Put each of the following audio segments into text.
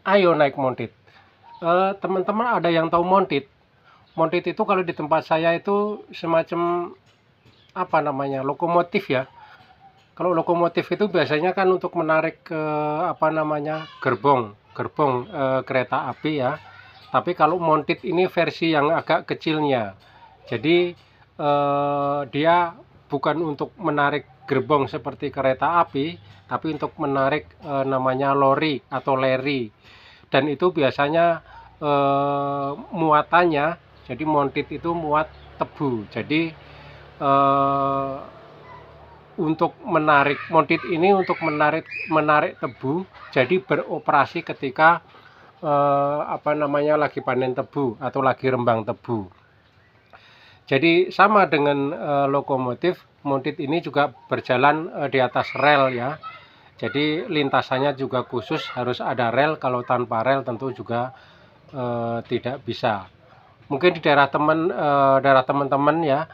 Ayo naik Montid. Teman-teman ada yang tahu Montid? Montid itu kalau di tempat saya itu semacam apa namanya, lokomotif ya. Kalau lokomotif itu biasanya kan untuk menarik ke apa namanya, gerbong gerbong kereta api ya. Tapi kalau Montid ini versi yang agak kecilnya. Jadi dia bukan untuk menarik gerbong seperti kereta api, tapi untuk menarik namanya lori atau leri. Dan itu biasanya muatannya, jadi Montid itu muat tebu. Jadi eh, untuk menarik Montid ini untuk menarik tebu, jadi beroperasi ketika apa namanya, lagi panen tebu atau lagi rembang tebu. Jadi sama dengan lokomotif, Montid ini juga berjalan di atas rel ya. Jadi lintasannya juga khusus, harus ada rel. Kalau tanpa rel tentu juga tidak bisa. Mungkin di daerah teman-teman ya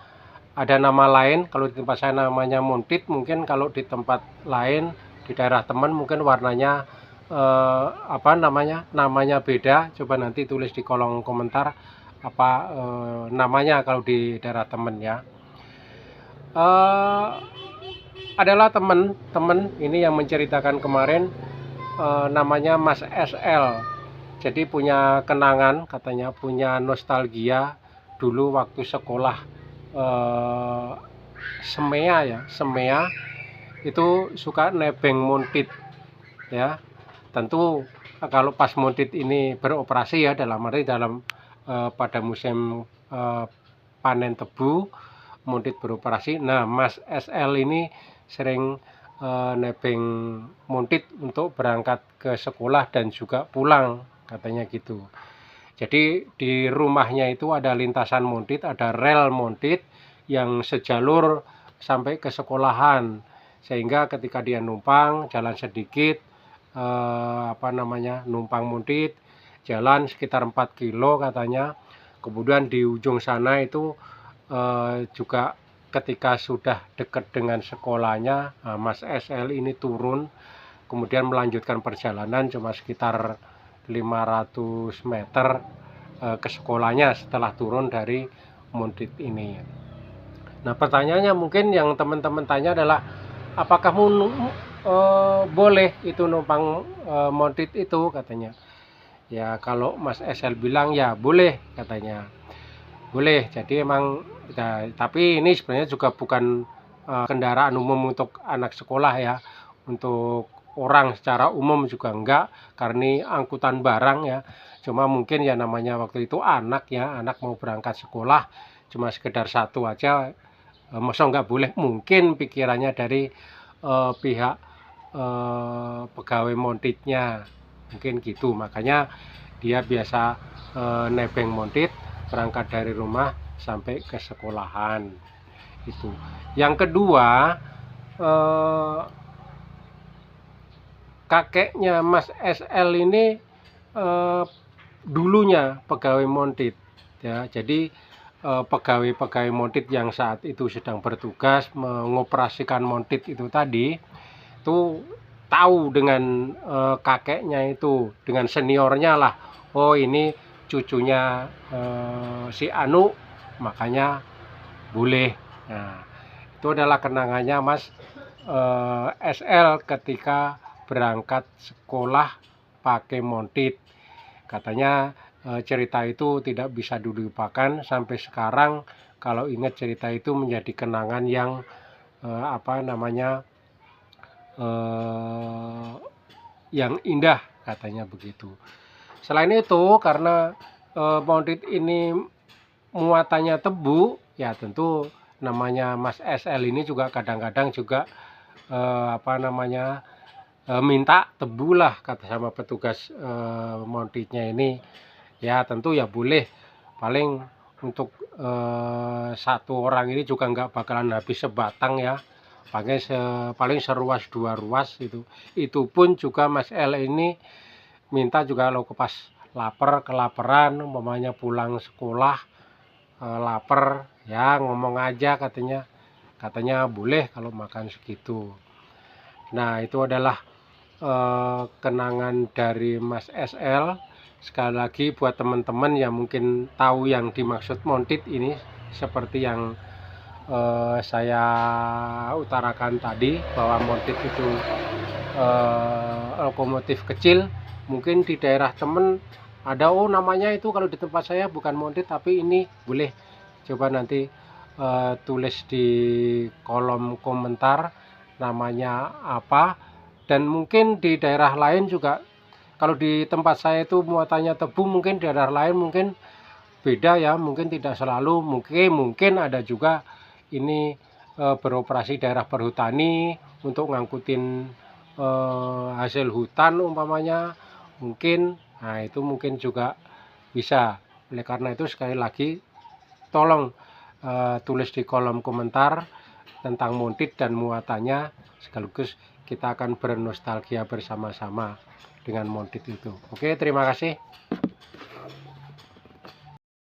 ada nama lain. Kalau di tempat saya namanya Montid, mungkin kalau di tempat lain di daerah teman mungkin warnanya apa namanya beda. Coba nanti tulis di kolom komentar apa namanya kalau di daerah teman ya. eh, Adalah teman-teman ini yang menceritakan kemarin, namanya Mas SL. Jadi punya kenangan, katanya punya nostalgia dulu waktu sekolah eh, Semea ya, Semea itu suka nebeng Montid ya. Tentu kalau pas Montid ini beroperasi ya, dalam arti pada musim panen tebu, Montid beroperasi. Nah, Mas SL ini sering nebeng Montid untuk berangkat ke sekolah dan juga pulang, katanya gitu. Jadi di rumahnya itu ada lintasan Montid, ada rel Montid yang sejalur sampai ke sekolahan. Sehingga ketika dia numpang jalan sedikit, apa namanya, numpang Montid, jalan sekitar 4 kilo katanya. Kemudian di ujung sana itu juga ketika sudah dekat dengan sekolahnya, Mas SL ini turun, kemudian melanjutkan perjalanan cuma sekitar 500 meter ke sekolahnya setelah turun dari Montid ini. Nah, pertanyaannya mungkin yang teman-teman tanya adalah apakah boleh itu numpang Montid itu, katanya. Ya kalau Mas SL bilang ya boleh, katanya. Boleh. Jadi emang ya, tapi ini sebenarnya juga bukan kendaraan umum untuk anak sekolah ya. Untuk orang secara umum juga enggak, karena ini angkutan barang ya. Cuma mungkin ya namanya waktu itu anak ya, anak mau berangkat sekolah cuma sekedar satu aja, masa enggak boleh, mungkin pikirannya dari pihak pegawai Montidnya, mungkin gitu. Makanya dia biasa nebeng Montid berangkat dari rumah sampai ke sekolahan itu. Yang kedua, eh, kakeknya Mas SL ini eh, dulunya pegawai Montid ya. Jadi pegawai-pegawai Montid yang saat itu sedang bertugas mengoperasikan Montid itu tadi itu tahu dengan kakeknya itu, dengan seniornya lah. Oh, ini cucunya si Anu, makanya boleh. Nah, itu adalah kenangannya Mas SL ketika berangkat sekolah pakai Montid. Katanya cerita itu tidak bisa dilupakan sampai sekarang. Kalau ingat cerita itu menjadi kenangan yang apa namanya, eh, yang indah, katanya begitu. Selain itu, karena Montid ini muatannya tebu, ya tentu namanya Mas SL ini juga kadang-kadang juga apa namanya, minta tebu lah, kata sama petugas Montidnya ini. Ya tentu ya boleh, paling untuk satu orang ini juga nggak bakalan habis sebatang ya, paling seruas dua ruas itu pun juga Mas L ini minta juga lo pas kelaparan umpamanya pulang sekolah lapar ya ngomong aja, katanya boleh kalau makan segitu. Nah, itu adalah kenangan dari Mas SL. Sekali lagi buat teman-teman yang mungkin tahu yang dimaksud montit ini, seperti yang saya utarakan tadi, bahwa montit itu lokomotif kecil. Mungkin di daerah temen ada, oh namanya itu, kalau di tempat saya bukan montit tapi ini. Boleh coba nanti tulis di kolom komentar namanya apa. Dan mungkin di daerah lain juga, kalau di tempat saya itu muatannya tebu, mungkin di daerah lain mungkin beda ya, mungkin tidak selalu. Mungkin ada juga ini beroperasi daerah perhutani untuk ngangkutin hasil hutan umpamanya, mungkin. Nah itu mungkin juga bisa. Oleh karena itu sekali lagi tolong tulis di kolom komentar tentang montit dan muatannya, sekaligus kita akan bernostalgia bersama-sama dengan montit itu. Oke, terima kasih.